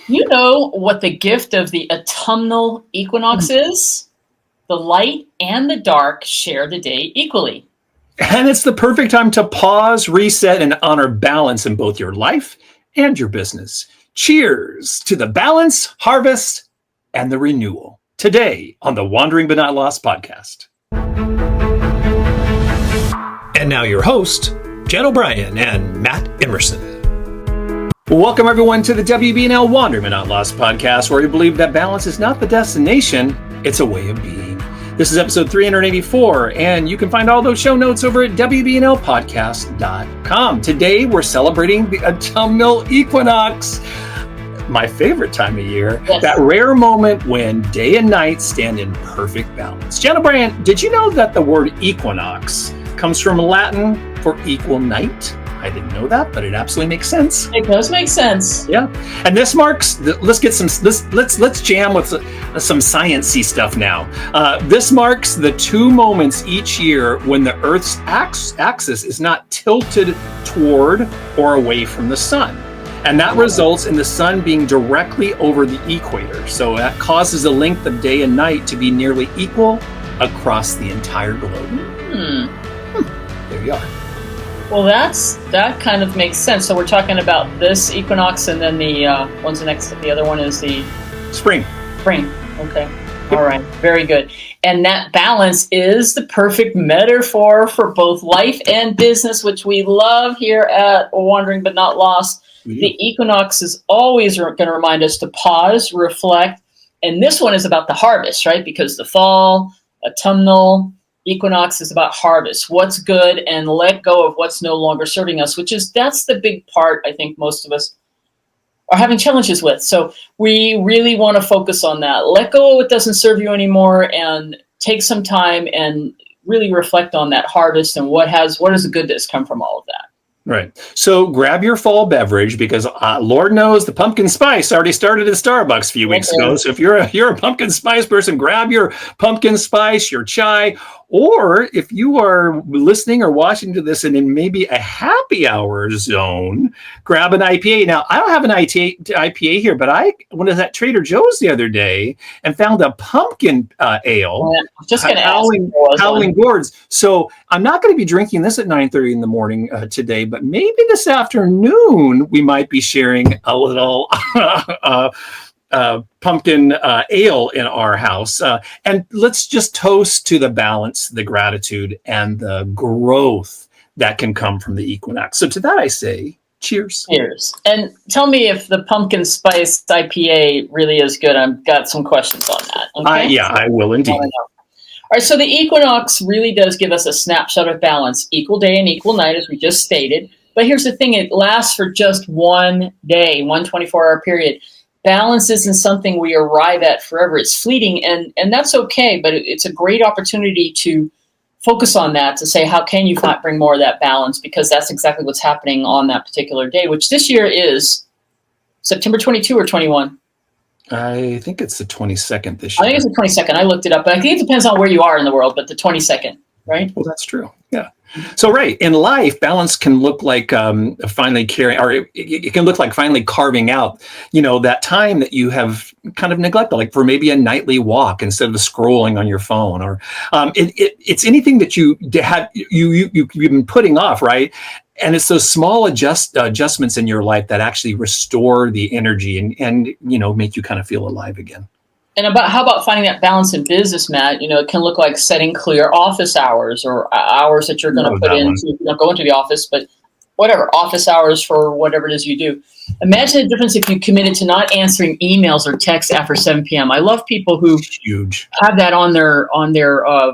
You know what the gift of the autumnal equinox is? The light and the dark share the day equally. And it's the perfect time to pause, reset, and honor balance in both your life and your business. Cheers to the balance, harvest, and the renewal. Today on the Wandering But Not Lost podcast. And now your host, Jan O'Brien and Matt Emerson. Welcome everyone to the WBNL Wandering But Not Lost podcast, where we believe that balance is not the destination, it's a way of being. This is episode 384, and you can find all those show notes over at WBNLpodcast.com. Today, we're celebrating the Autumnal Equinox, my favorite time of year, yes. That rare moment when day and night stand in perfect balance. Jan O'Brien, did you know that the word equinox comes from Latin for equal night? I didn't know that, but it absolutely makes sense. It does make sense. Yeah, and this marks. Let's jam with some science-y stuff now. This marks the two moments each year when the Earth's axis is not tilted toward or away from the sun, and that results in the sun being directly over the equator. So that causes the length of day and night to be nearly equal across the entire globe. There you are. Well, that kind of makes sense. So we're talking about this equinox, and then the when's the next? The other one is the spring. Spring. Okay. All right. Very good. And that balance is the perfect metaphor for both life and business, which we love here at Wandering But Not Lost. The equinox is always going to remind us to pause, reflect, and this one is about the harvest, right? Because the fall, autumnal equinox is about harvest, what's good, and let go of what's no longer serving us, that's the big part I think most of us are having challenges with. So we really want to focus on that. Let go of what doesn't serve you anymore and take some time and really reflect on that harvest and what is the good that's come from all of that. Right. So grab your fall beverage because Lord knows the pumpkin spice already started at Starbucks a few weeks ago. So if you're a pumpkin spice person, grab your pumpkin spice, your chai, or if you are listening or watching to this and in maybe a happy hour zone, grab an IPA. Now, I don't have an IPA here, but I went to that Trader Joe's the other day and found a pumpkin ale. Yeah, just going to Howling Gourds. So I'm not going to be drinking this at 9:30 in the morning today, but maybe this afternoon we might be sharing a little pumpkin ale in our house. And let's just toast to the balance, the gratitude, and the growth that can come from the equinox. So to that I say, cheers. Cheers. And tell me if the pumpkin spice IPA really is good. I've got some questions on that. Okay? I will indeed. All right, so the equinox really does give us a snapshot of balance, equal day and equal night, as we just stated. But here's the thing, it lasts for just one day, 24-hour period. Balance isn't something we arrive at forever. It's fleeting, and that's okay, but it's a great opportunity to focus on that, to say, how can you bring more of that balance? Because that's exactly what's happening on that particular day, which this year is September 22 or 21. I think it's the 22nd this year. I think it's the 22nd. I looked it up. But I think it depends on where you are in the world, but the 22nd, right? Well, that's true. Yeah. So, right. In life, balance can look like finally carrying, or it can look like finally carving out, that time that you have kind of neglected, like for maybe a nightly walk instead of scrolling on your phone, or it's anything that you've been putting off, right? And it's those small adjustments in your life that actually restore the energy and make you kind of feel alive again. And how about finding that balance in business, Matt? It can look like setting clear office hours or hours that you're going to put into, you don't go into the office, but whatever, office hours for whatever it is you do. Imagine the difference if you committed to not answering emails or texts after 7 p.m. I love people who have that on their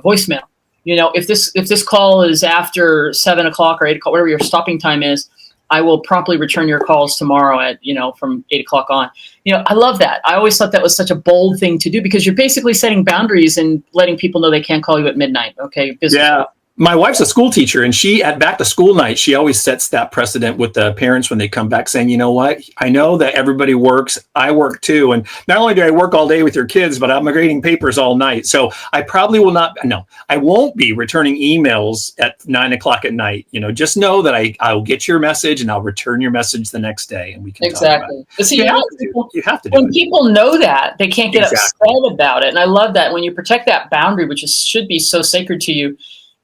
voicemail. If this call is after 7 o'clock or 8 o'clock, whatever your stopping time is, I will promptly return your calls tomorrow at, from 8 o'clock on. I love that. I always thought that was such a bold thing to do because you're basically setting boundaries and letting people know they can't call you at midnight. Okay. Yeah. My wife's a school teacher, and she at back to school night, she always sets that precedent with the parents when they come back saying, you know what, I know that everybody works. I work too. And not only do I work all day with your kids, but I'm grading papers all night. So I probably will not, no, I won't be returning emails at 9 o'clock at night. Just know that I'll get your message and I'll return your message the next day, and we can talk about it. But see, you have to do when it. people know that, they can't get upset about it. And I love that when you protect that boundary, which should be so sacred to you,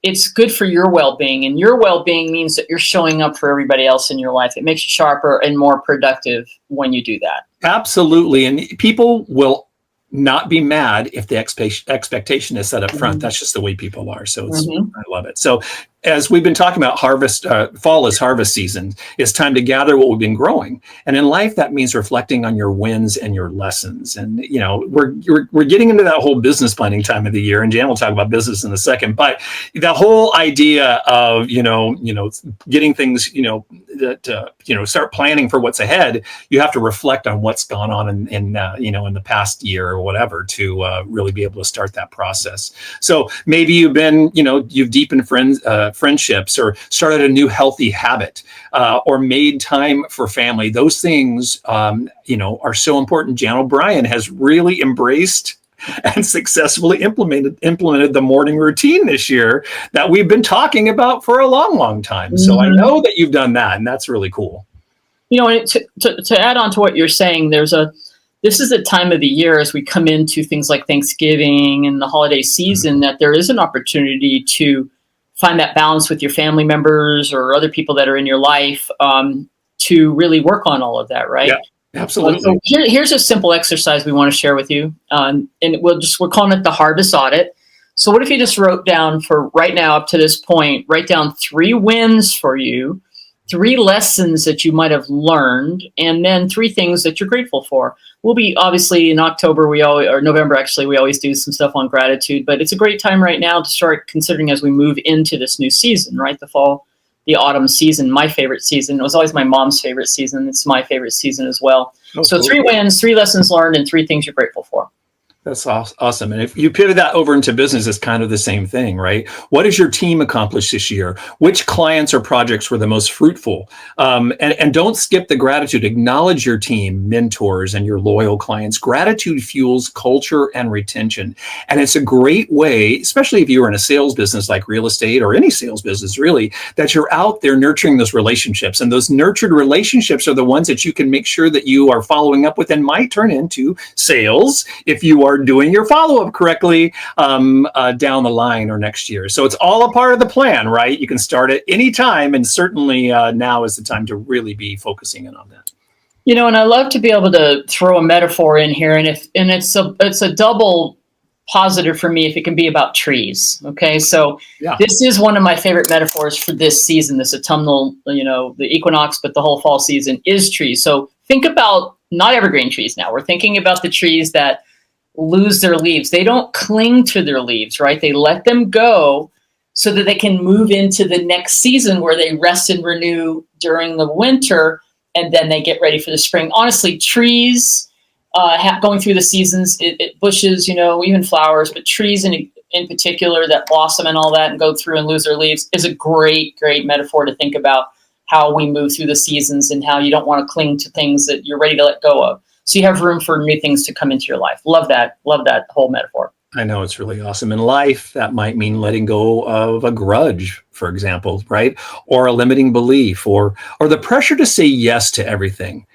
it's good for your well-being, and your well-being means that you're showing up for everybody else in your life. It makes you sharper and more productive when you do that. Absolutely. And people will not be mad if the expectation is set up front. That's just the way people are. So I love it. So as we've been talking about harvest, fall is harvest season. It's time to gather what we've been growing. And in life, that means reflecting on your wins and your lessons. And, we're getting into that whole business planning time of the year. And Jan will talk about business in a second. But the whole idea of, getting things, start planning for what's ahead, you have to reflect on what's gone on in the past year or whatever to really be able to start that process. So maybe you've deepened friendships, or started a new healthy habit, or made time for family. Those things, are so important. Jan O'Brien has really embraced and successfully implemented the morning routine this year that we've been talking about for a long, long time. So I know that you've done that, and that's really cool. And to add on to what you're saying, this is a time of the year as we come into things like Thanksgiving and the holiday season that there is an opportunity to find that balance with your family members or other people that are in your life, to really work on all of that, right? Yeah, absolutely. So here's a simple exercise we want to share with you, and we're calling it the Harvest Audit. So what if you just wrote down for right now up to this point, write down 3 wins for you, 3 lessons that you might have learned, and then 3 things that you're grateful for. We'll be obviously in October, or November, actually, we always do some stuff on gratitude, but it's a great time right now to start considering as we move into this new season, right? The fall, the autumn season, my favorite season. It was always my mom's favorite season. It's my favorite season as well. So cool. 3 wins, 3 lessons learned, and 3 things you're grateful for. That's awesome. And if you pivot that over into business, it's kind of the same thing, right? What has your team accomplished this year? Which clients or projects were the most fruitful? And don't skip the gratitude. Acknowledge your team, mentors, and your loyal clients. Gratitude fuels culture and retention. And it's a great way, especially if you're in a sales business like real estate or any sales business, really, that you're out there nurturing those relationships. And those nurtured relationships are the ones that you can make sure that you are following up with and might turn into sales if you are doing your follow-up correctly down the line or next year. So it's all a part of the plan, right? You can start at any time, and certainly now is the time to really be focusing in on that. And I love to be able to throw a metaphor in here, and it's a double positive for me if it can be about trees. Okay, so This is one of my favorite metaphors for this season, this autumnal, the equinox, but the whole fall season is trees. So think about not evergreen trees now. We're thinking about the trees that lose their leaves. They don't cling to their leaves, right? They let them go so that they can move into the next season where they rest and renew during the winter, and then they get ready for the spring. Honestly, trees going through the seasons, bushes, even flowers, but trees in particular that blossom and all that and go through and lose their leaves is a great, great metaphor to think about how we move through the seasons and how you don't want to cling to things that you're ready to let go of. So you have room for new things to come into your life. Love that whole metaphor. I know, it's really awesome. In life, that might mean letting go of a grudge, for example, right? Or a limiting belief, or the pressure to say yes to everything.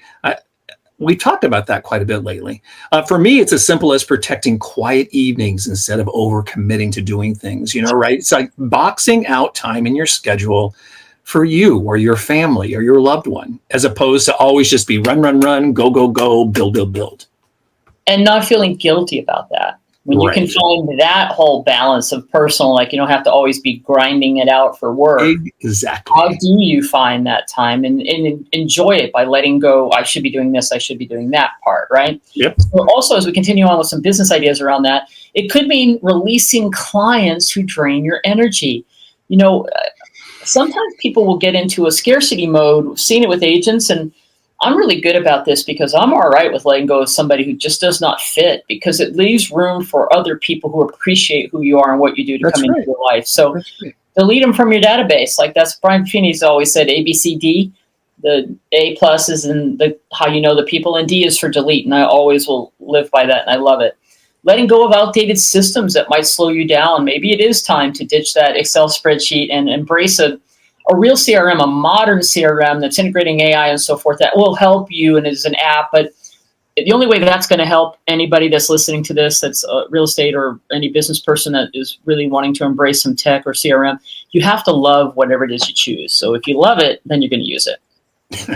We talked about that quite a bit lately. For me, it's as simple as protecting quiet evenings instead of overcommitting to doing things, right? It's like boxing out time in your schedule for you or your family or your loved one, as opposed to always just be run, go, build. And not feeling guilty about that. When you can find that whole balance of personal, like you don't have to always be grinding it out for work. Exactly. How do you find that time and enjoy it by letting go? I should be doing this. I should be doing that part, right? Yep. So also, as we continue on with some business ideas around that, it could mean releasing clients who drain your energy. Sometimes people will get into a scarcity mode. We've seen it with agents, and I'm really good about this because I'm all right with letting go of somebody who just does not fit, because it leaves room for other people who appreciate who you are and what you do to come into your life. So delete them from your database. Like that's Brian Feeney's always said, A, B, C, D. The A plus is in the how you know the people, and D is for delete. And I always will live by that, and I love it. Letting go of outdated systems that might slow you down. Maybe it is time to ditch that Excel spreadsheet and embrace a real CRM, a modern CRM that's integrating AI and so forth. That will help you and is an app. But the only way that's going to help anybody that's listening to this, that's real estate or any business person that is really wanting to embrace some tech or CRM, you have to love whatever it is you choose. So if you love it, then you're going to use it.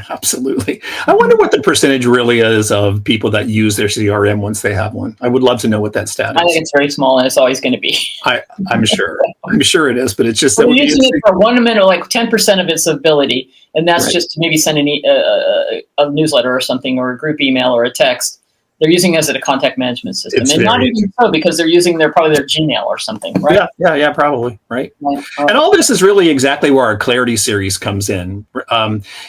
Absolutely. I wonder what the percentage really is of people that use their CRM once they have one. I would love to know what that stat is. I think it's very small, and it's always going to be. I'm sure. I'm sure it is, but it's just that we're using it for 1 minute, like 10% of its ability, and that's just to maybe send a newsletter or something, or a group email or a text. They're using it as a contact management system, and not even so, because they're using probably their Gmail or something, right? Yeah, probably, right. And all this is really exactly where our Clarity series comes in.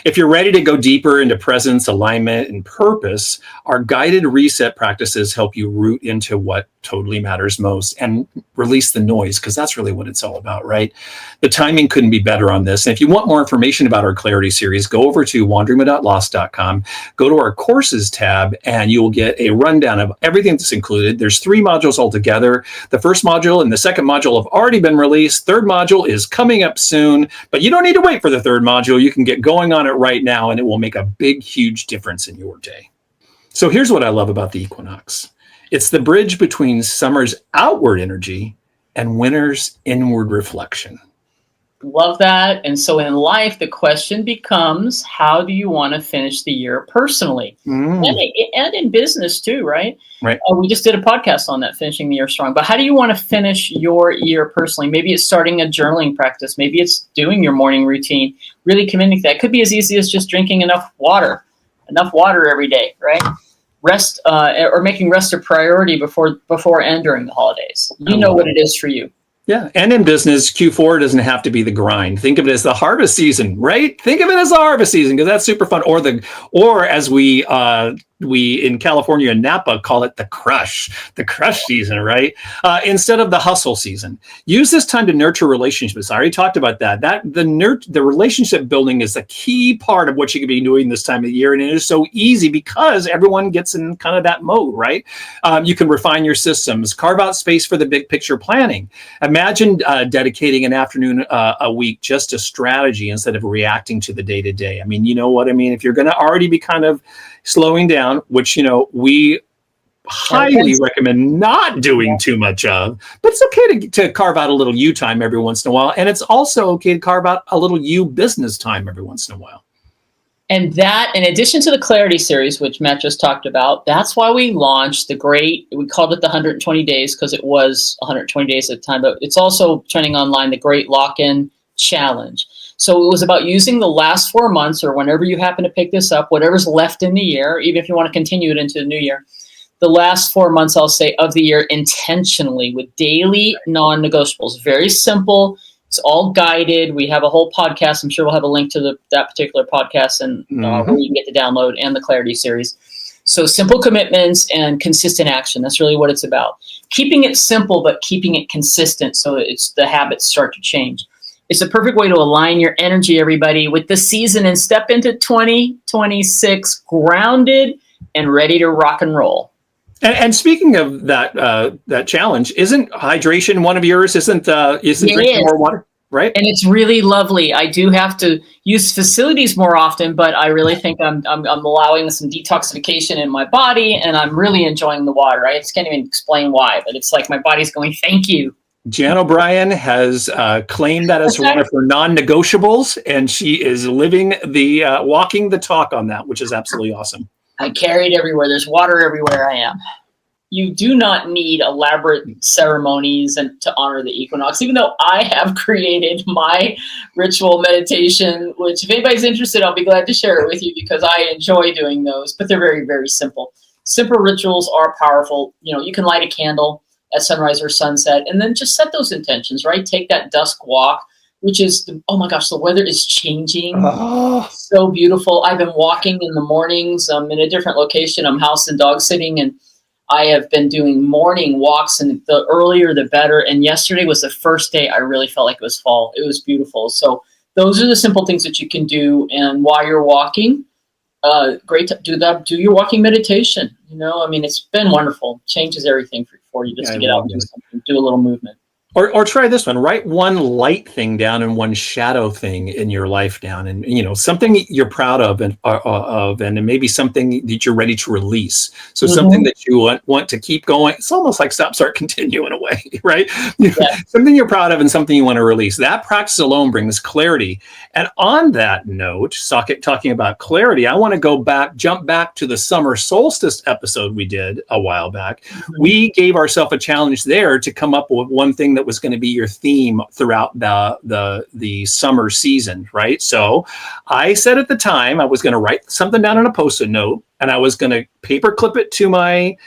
If you're ready to go deeper into presence, alignment, and purpose, our guided reset practices help you root into what totally matters most and release the noise, because that's really what it's all about, right? The timing couldn't be better on this. And if you want more information about our Clarity series, go over to wanderingwithoutloss.com, go to our courses tab, and you will get a rundown of everything that's included. There's 3 modules altogether. The first module and the second module have already been released. Third module is coming up soon, but you don't need to wait for the third module. You can get going on it right now, and it will make a big, huge difference in your day. So here's what I love about the equinox. It's the bridge between summer's outward energy and winter's inward reflection. Love that. And so in life, the question becomes, how do you want to finish the year personally? And in business too, right? Right. We just did a podcast on that, finishing the year strong. But how do you want to finish your year personally? Maybe it's starting a journaling practice. Maybe it's doing your morning routine, really committing to that. It could be as easy as just drinking enough water every day, right? Rest or making rest a priority before and during the holidays. You know what it is for you. Yeah. And in business, Q4 doesn't have to be the grind. Think of it as the harvest season, right? Think of it as the harvest season, because that's super fun. Or as we in California and Napa call it the crush season, right? Instead of the hustle season. Use this time to nurture relationships. I already talked about that. The relationship building is the key part of what you could be doing this time of the year. And it is so easy because everyone gets in kind of that mode, right? You can refine your systems, carve out space for the big picture planning. Imagine dedicating an afternoon a week just to strategy instead of reacting to the day-to-day. I mean, you know what I mean? If you're going to already be kind of slowing down, which, we highly recommend not doing too much of, but it's okay to carve out a little you time every once in a while. And it's also okay to carve out a little you business time every once in a while. And that, in addition to the Clarity series, which Matt just talked about, that's why we launched we called it the 120 days, because it was 120 days at the time, but it's also trending online, the Great Lock-In Challenge. So it was about using the last 4 months, or whenever you happen to pick this up, whatever's left in the year, even if you want to continue it into the new year, the last 4 months, I'll say, of the year intentionally with daily non-negotiables. Very simple. It's all guided. We have a whole podcast. I'm sure we'll have a link to that particular podcast and where you can get the download, and the Clarity series. So simple commitments and consistent action. That's really what it's about. Keeping it simple, but keeping it consistent, so the habits start to change. It's a perfect way to align your energy, everybody, with the season and step into 2026 grounded and ready to rock and roll. And speaking of that challenge, isn't hydration one of yours? Isn't drinking more water, right? And it's really lovely. I do have to use facilities more often, but I really think I'm allowing some detoxification in my body, and I'm really enjoying the water. I just can't even explain why, but it's like my body's going, thank you. Jan O'Brien has claimed that as one of her non-negotiables, and she is living walking the talk on that, which is absolutely awesome. I carry it everywhere. There's water everywhere I am. You do not need elaborate ceremonies to honor the equinox, even though I have created my ritual meditation, which if anybody's interested, I'll be glad to share it with you, because I enjoy doing those, but they're very, very simple. Simple rituals are powerful. You can light a candle at sunrise or sunset, and then just set those intentions, right? Take that dusk walk, which is, oh my gosh, the weather is changing. Oh. So beautiful. I've been walking in the mornings. I'm in a different location. I'm house and dog sitting, and I have been doing morning walks, and the earlier the better. And yesterday was the first day I really felt like it was fall. It was beautiful. So those are the simple things that you can do. And while you're walking, great to do that. Do your walking meditation. I mean, it's been wonderful. Changes everything for you just to get out and do something, do a little movement. Or try this one. Write one light thing down and one shadow thing in your life down, and something you're proud of, and maybe something that you're ready to release. So something that you want to keep going. It's almost like stop, start, continue in a way, right? Something you're proud of and something you want to release. That practice alone brings clarity. And on that note, talking about clarity, I want to jump back to the summer solstice episode we did a while back. We gave ourselves a challenge there to come up with one thing that was going to be your theme throughout the summer season, right? So I said at the time I was going to write something down on a Post-it note, and I was going to paper clip it to my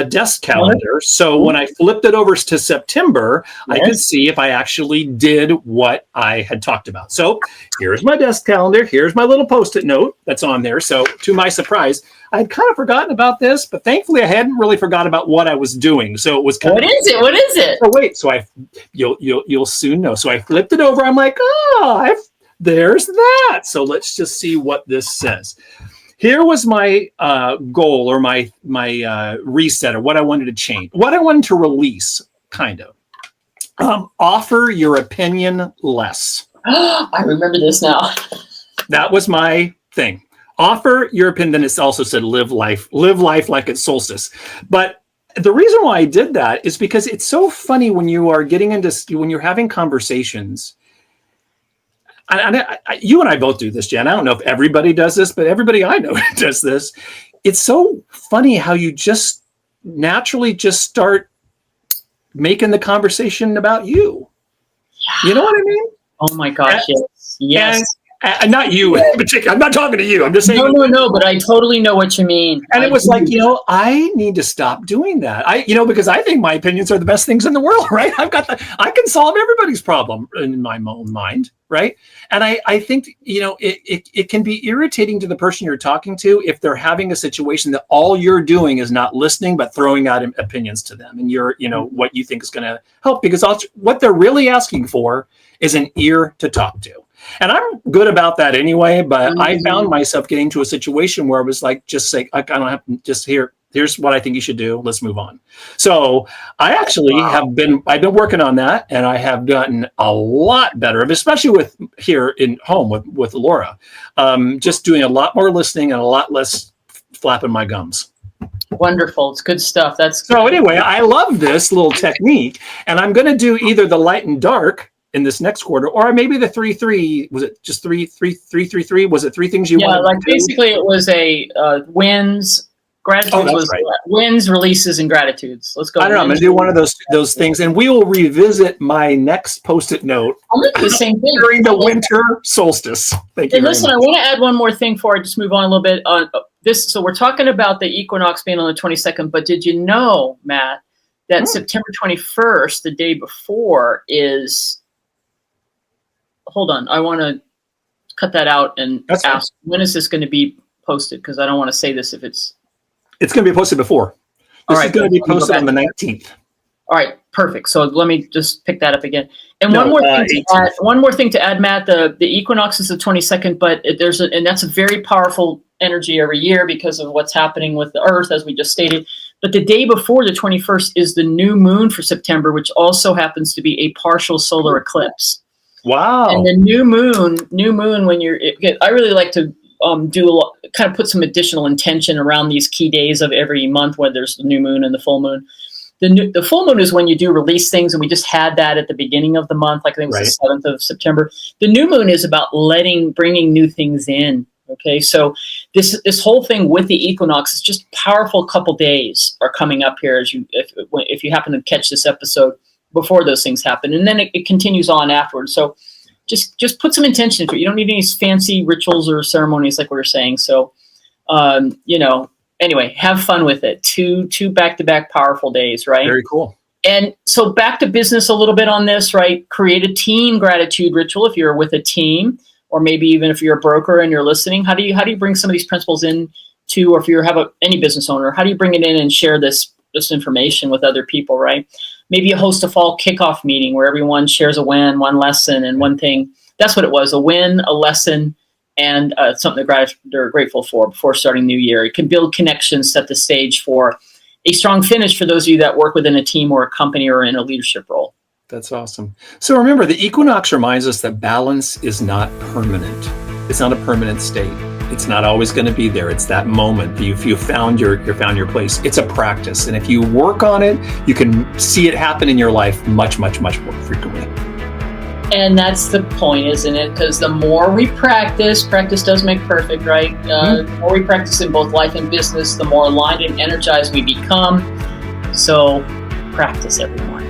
desk calendar. So when I flipped it over to September, I could see if I actually did what I had talked about. So here's my desk calendar. Here's my little Post-it note that's on there. So to my surprise, I'd kind of forgotten about this, but thankfully I hadn't really forgotten about what I was doing. So it was kind What is it? Oh, wait. So you'll soon know. So I flipped it over. I'm like, there's that. So let's just see what this says. Here was my goal, or my reset, or what I wanted to change, what I wanted to release, kind of. Offer your opinion less. I remember this now. That was my thing. Offer your opinion. Then it also said live life like it's solstice. But the reason why I did that is because it's so funny when you are when you're having conversations. You and I both do this, Jen. I don't know if everybody does this, but everybody I know does this. It's so funny how you just naturally just start making the conversation about you. Yeah. You know what I mean? Oh my gosh, yes. And not you in particular. I'm not talking to you. I'm just saying. No, but I totally know what you mean. And it was like, I need to stop doing that. Because I think my opinions are the best things in the world, right? I can solve everybody's problem in my own mind, right? And I think, it can be irritating to the person you're talking to if they're having a situation that all you're doing is not listening, but throwing out opinions to them. And you're, what you think is going to help, because what they're really asking for is an ear to talk to. And I'm good about that anyway, but I found myself getting to a situation where I was like, just say, I don't have to just here's what I think you should do. Let's move on. So I actually I've been working on that, and I have gotten a lot better, especially with here in home with Laura, just doing a lot more listening and a lot less flapping my gums. Wonderful. It's good stuff. So anyway, I love this little technique, and I'm going to do either the light and dark in this next quarter, or maybe the 3-3. Was it just 3-3-3-3? Was it three things you wanted? Yeah, like basically it was a wins, gratitudes, wins, releases, and gratitudes. Let's go. I don't know. I'm going to do one of those things, and we will revisit my next Post-it note. I'm going to do the same thing during the winter solstice. Thank you. And listen, I want to add one more thing before I just move on a little bit on this. So we're talking about the equinox being on the 22nd, but did you know, Matt, that September 21st, the day before, is... Hold on. I want to cut that out and ask, when is this going to be posted? Because I don't want to say this if it's... It's going to be posted before. This is going to be posted on the 19th. All right. Perfect. So let me just pick that up again. And one more thing to add, Matt, the equinox is the 22nd, but and that's a very powerful energy every year because of what's happening with the Earth, as we just stated. But the day before the 21st is the new moon for September, which also happens to be a partial solar eclipse. Wow. And the new moon, when I really like to kind of put some additional intention around these key days of every month, when there's the new moon and the full moon. The full moon is when you do release things, and we just had that at the beginning of the month, like I think it was the 7th of September. The new moon is about bringing new things in. Okay, so this whole thing with the equinox is just powerful. Couple days are coming up here if you happen to catch this episode before those things happen, and then it continues on afterwards. So just put some intention into it. You don't need any fancy rituals or ceremonies like we were saying. So, anyway, have fun with it. Two back-to-back powerful days, right? Very cool. And so back to business a little bit on this, right? Create a team gratitude ritual if you're with a team, or maybe even if you're a broker and you're listening. How do you bring some of these principles in to, or if you have any business owner, how do you bring it in and share this this information with other people, right? Maybe you host a fall kickoff meeting where everyone shares a win, one lesson, and one thing. That's what it was, a win, a lesson, and something they're grateful for before starting new year. It can build connections, set the stage for a strong finish for those of you that work within a team or a company or in a leadership role. That's awesome. So remember, the equinox reminds us that balance is not permanent. It's not a permanent state. It's not always going to be there. It's that moment that you found your place. It's a practice, and if you work on it, you can see it happen in your life much more frequently. And that's the point, isn't it? Because the more we practice does make perfect, right? The more we practice in both life and business, the more aligned and energized we become. So practice, everyone,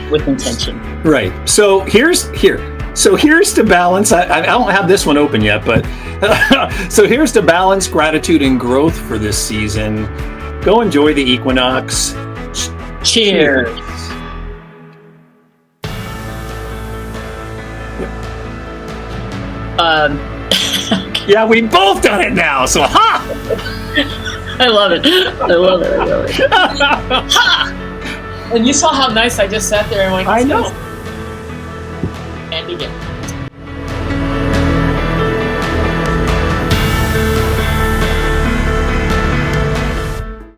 with intention. Right. So here's to balance. I don't have this one open yet, but so here's to balance gratitude and growth for this season. Go enjoy the equinox. Cheers. Yeah, we both done it now. So ha! I love it. Ha! And you saw how nice I just sat there and went. I know. And begin.